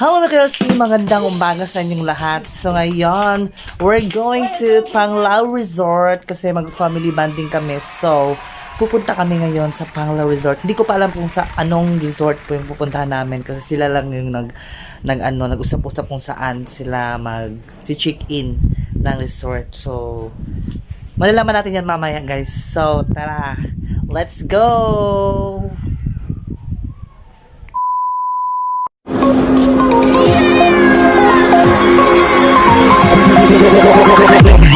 Hello mga Kiroski, magandang umaga sa inyong lahat. So ngayon, we're going to Panglao Resort kasi mag-family bonding kami. So, pupunta kami ngayon sa Panglao Resort. Hindi ko pa alam kung sa anong resort po yung pupuntahan namin kasi sila lang yung nag-usap-usap kung saan sila mag-check-in ng resort. So, malalaman natin yan mamaya guys. So, tara, let's go!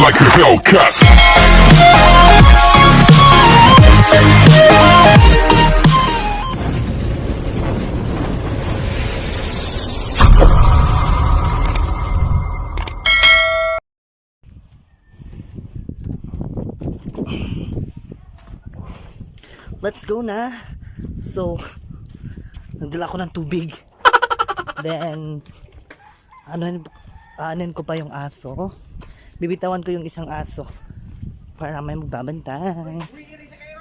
Like a Hellcat. Let's go na. Nagdala ko ng tubig. Then, anin ko pa yung aso. Bibitawan ko yung isang aso para may magbabantay.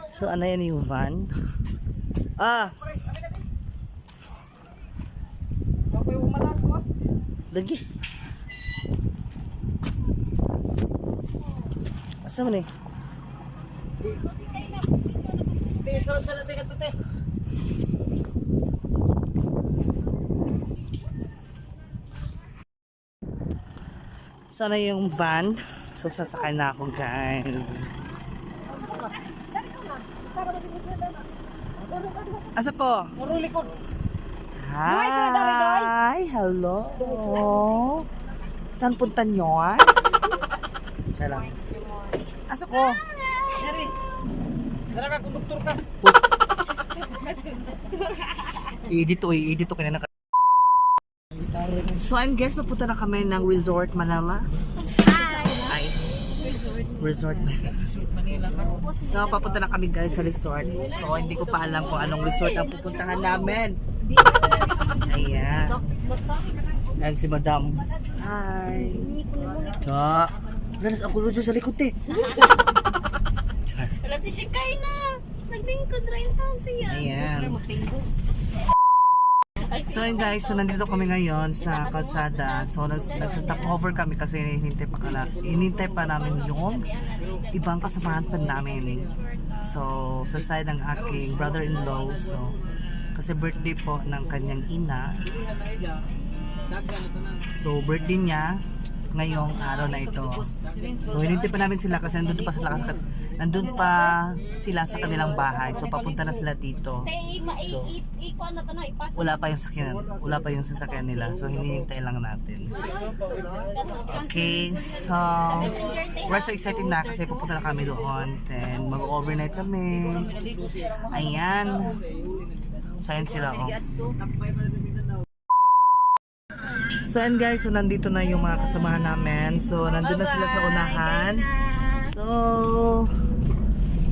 So, ano yan yung van? Lagi. Asa mo na eh? Sana yung van. So sasakay na ako guys. Asa ko? Hi! Hello! Saan punta nyo? Siya lang. Asa ko? Talaga, konduktor ka. I-edit to kanina. So I'm guess papunta na kami ng Resort Manila. Hi! Resort Manila. So papunta na kami guys sa resort. So hindi ko pa alam kung anong resort ang pupuntahan namin. Ayan. Ayan si Madam. Hi! Ta! Nanas ako rojo sa likod eh. Wala si Shikay na. Naglingkod rin taon siya. Ayan. So yun guys, so nandito kami ngayon sa kalsada. So nagsa-stop over kami kasi hinintay pa namin yung ibang kasamahan pa namin. So sa side ng aking brother-in-law. So kasi birthday po ng kanyang ina. So birthday niya ngayong araw na ito. So hinintay pa namin sila kasi nandun pa sila sa kanilang bahay. So papunta na sila dito. So, wala pa yung sasakyan. Wala pa yung sasakyan nila. So hinihintay lang natin. Okay, so we're so excited na kasi pupunta na kami doon. Then mag-overnight kami. Ayan. So ayan sila oh. So and guys, so nandito na yung mga kasamahan namin. So nandun na sila sa unahan. So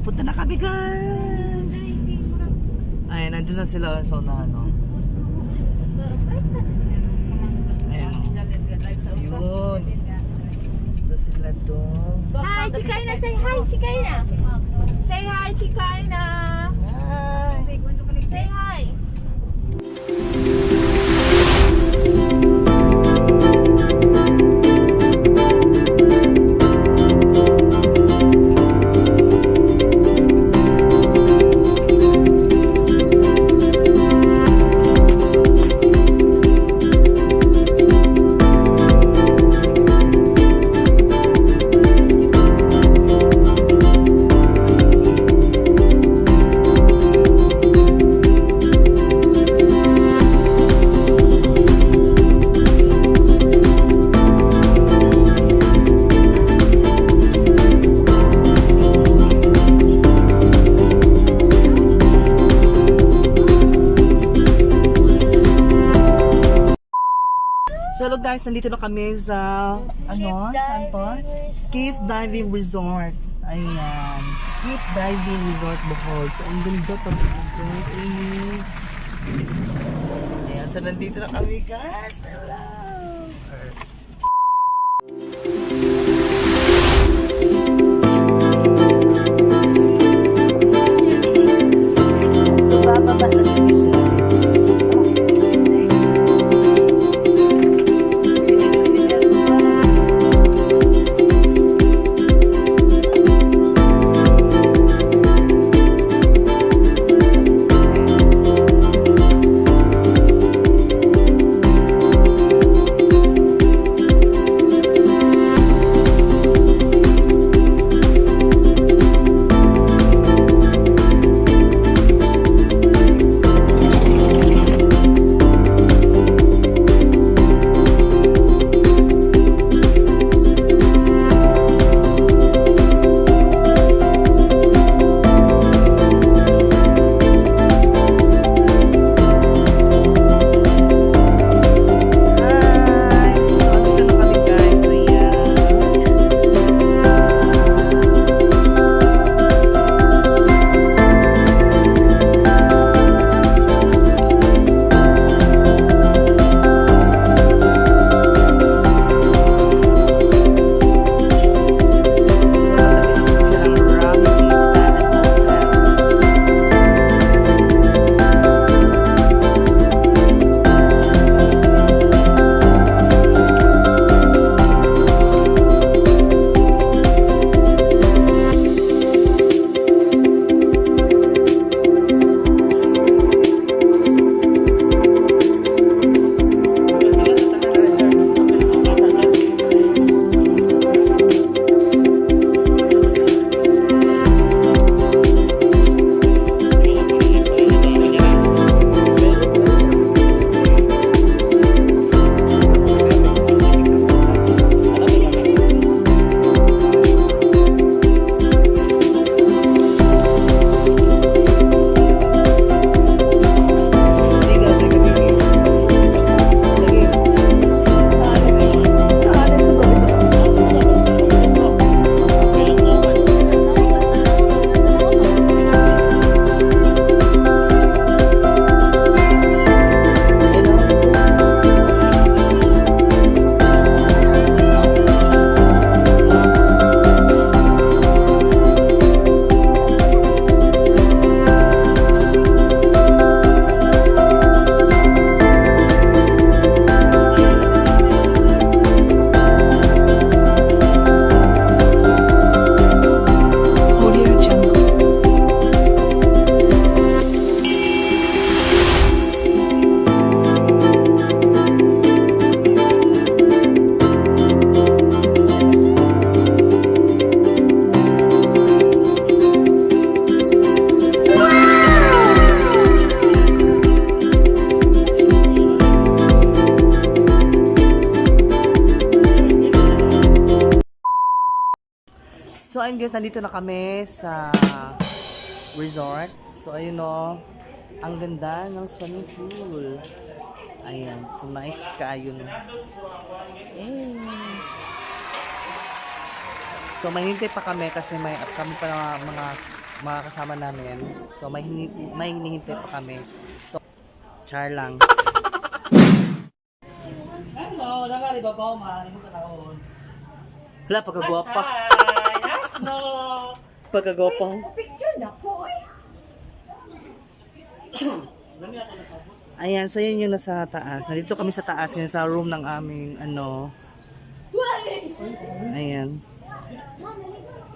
punta na kami guys. Ay, nandun na sila sa unahan no. Ayan. Yun. Ito sila to. Hi, Chikay na. Say hi, Chikay na. Say hi, Chikay na. Hi. Say hi. So hello guys, nandito na kami sa saan to? Cave Diving Resort. Ayan. Cave Diving Resort Bohol. So ang ganda talaga guys. Ayan, so nandito na kami guys. Hello. So bababa na kami guys. So ayun guys, nandito na kami sa resort. So ayun o, ang ganda ng swimming pool. Ayan, so nice kayo no. So may hintay pa kami kasi kami pa mga kasama namin. So may hinihintay pa kami. So char lang. Hello, nangari ba ba man? Imo kanahon. Wala pagkagwapa. Yes, no. Pagkagwapa. Picture na po eh. Ayan, so yun yung nasa taas. Nandito kami sa taas ngayon sa room ng aming Ayan.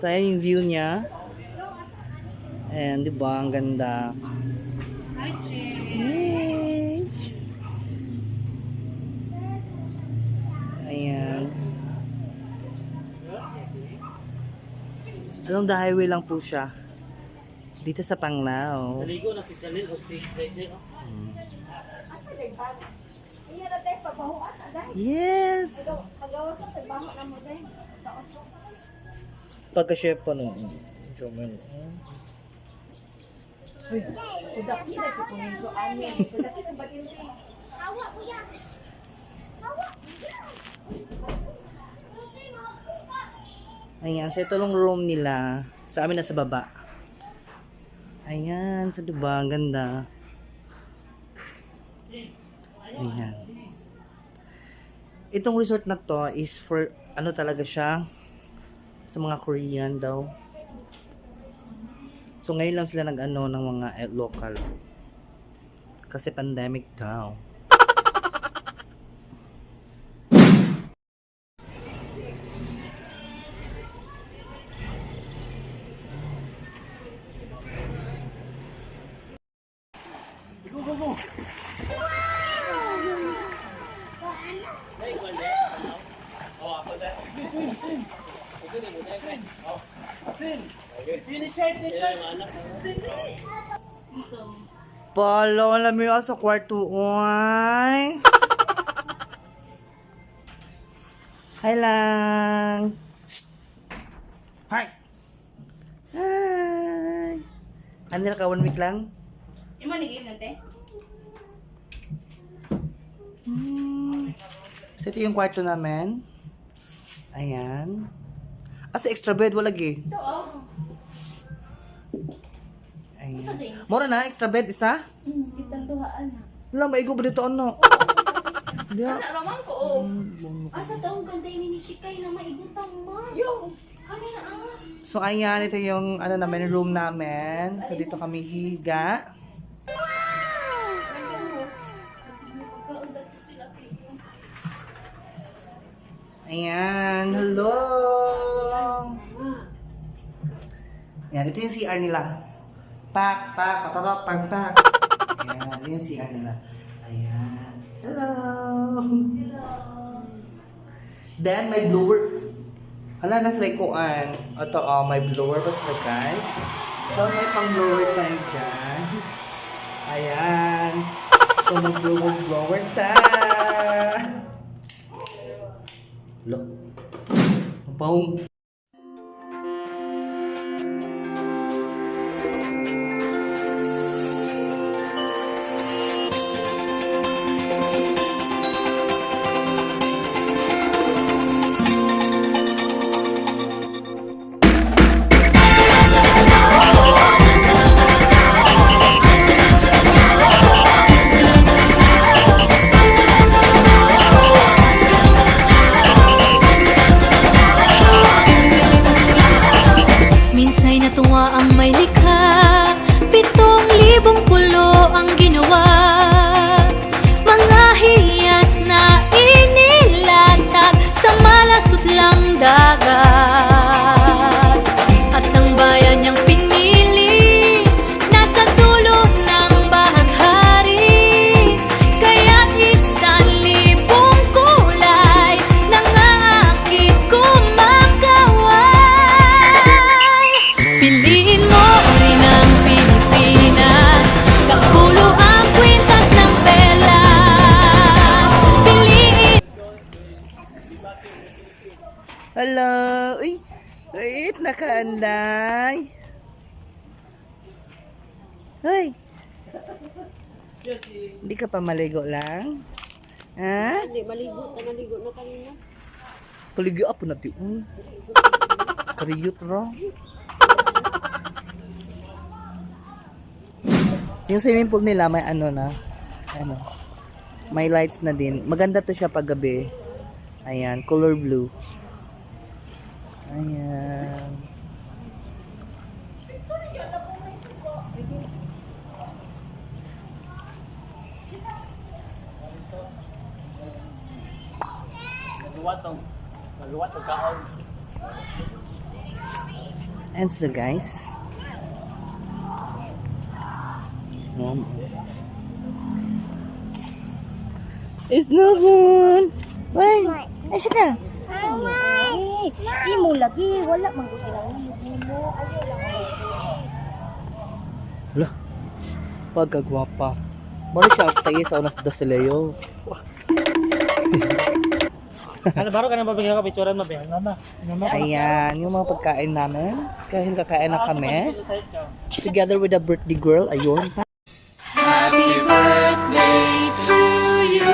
So ayan yung view niya. Ayan, di ba? Ang ganda. Yes. Ayan. Along the highway lang po siya. Dito sa Panglao. Naligo na si Janelle o si JJ. Asa daghan? Iya na tayo pabahuas aday. Yes! Pagawas sa baho na mo day. Pagka-chef pa no. Udak nila sa kuminso amin. Udak nila batin din. Hawa kuya. Hawa. Ayan, so ito lang room nila. Sa amin nasa baba. Ayan, so diba, ang ganda. Ayan. Itong resort na to is for, talaga siya, sa mga Korean daw. So ngayon lang sila ng mga local. Kasi pandemic daw. Palo, alam mo sa kwarto, oy. Hi lang. Hi. Hi. Ano ka 1 week lang? Imo ni gid nante? So ito yung kwarto namin. Ayan. Sa extra bed, wala gi. To oh. Ayan. Mura na, extra bed, isa? Kitang duhaan na. Wala, maigo ba dito, ano? Yeah. Ana raman ko oh. Asa taong ganda ini ni Shikay na maibutang mo. Yo. Kani na So ayan, ito yung namin, room namin. So dito kami higa. Ayan, hello! Ayan, ito yung CR nila. Pak. Ayan, ito yung CR nila. Ayan, hello! Then, may blower. Hala, nasa likuan. Ito, may blower pa sila, guys. So, may pang-blower tayo, guys. Ayan. So, mag-blower tayo. Look. Ang Wait, nakaanday. Hoy, hindi ka pa maligo lang? Ha? Hindi, maligo na kanina. Paligyo po natin. Kariyot ra. Yung swimming pool nila may may lights na din. Maganda to siya pag gabi. Ayan, color blue. Ayan. Maluwat o kaon. And so guys. It's no good. Wait, ay siya. Imo lagi, wala man ko sila. Imo, ayo lang. Lah, pagkagwapa. Mano siya tayo sa unas da sila yo. Ano baro ka na babigyan ka picturean mo ba? Mama. Ayan, yung mga pagkain namin. Kahit kakain na kami. Together with the birthday girl. Ayun. Happy birthday to you.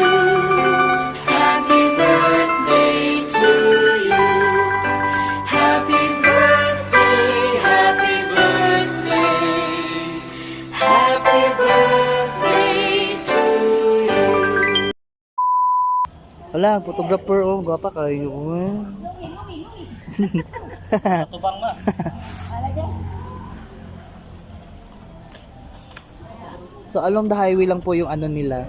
Happy birthday to you. Happy birthday, happy birthday. Happy birthday to you. Wala, photographer. Oh, gwapa kayo. Tubang na. So along the highway lang po yung ano nila.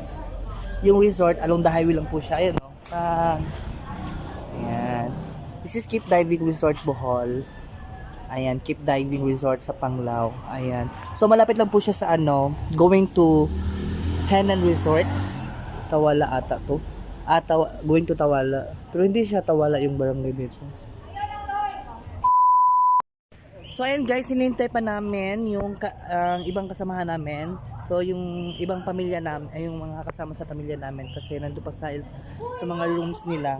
Yung resort, along the highway lang po siya. Ayan, no? Ayan. This is Keep Diving Resort Bohol. Ayan, Keep Diving Resort sa Panglao. Ayan. So malapit lang po siya sa going to Henan Resort. Tawala ata to. Going to Tawala. Pero hindi siya Tawala yung barangay dito. So ayan guys, hinintay pa namin yung ibang kasamahan namin. So yung ibang pamilya namin, yung mga kasama sa pamilya namin kasi nandoon pa sa mga rooms nila.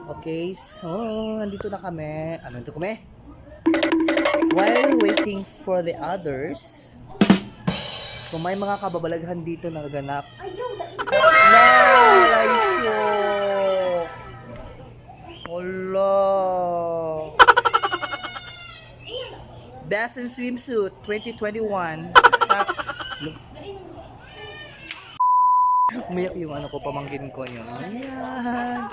Okay, so nandito na kami. Nandito kami. While waiting for the others. So may mga kababalaghan dito na naganap. Allah. Best in Swimsuit 2021. Umiyak yung ko, pamangkin ko yun. Ayan.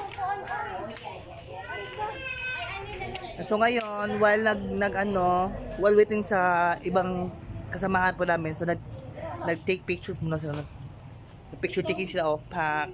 So ngayon, while waiting sa ibang kasamahan po namin, so nag-take picture muna sila. Picture taking sila, pack.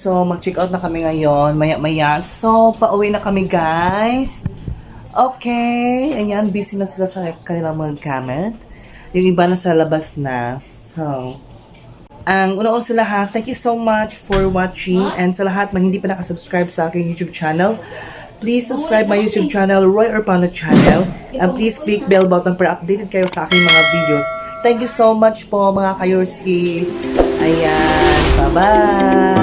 So, mag-check out na kami ngayon. Maya-maya. So, pauwi na kami, guys. Okay. Ayan, busy na sila sa kanilang mga gamit. Yung iba na sa labas na. So, ang una-una sa lahat, thank you so much for watching. And sa lahat, man hindi pa nakasubscribe sa aking YouTube channel, please subscribe my YouTube channel, Roy Urbano Channel. And please click bell button para updated kayo sa aking mga videos. Thank you so much po mga kayorski. Ayan, bye-bye!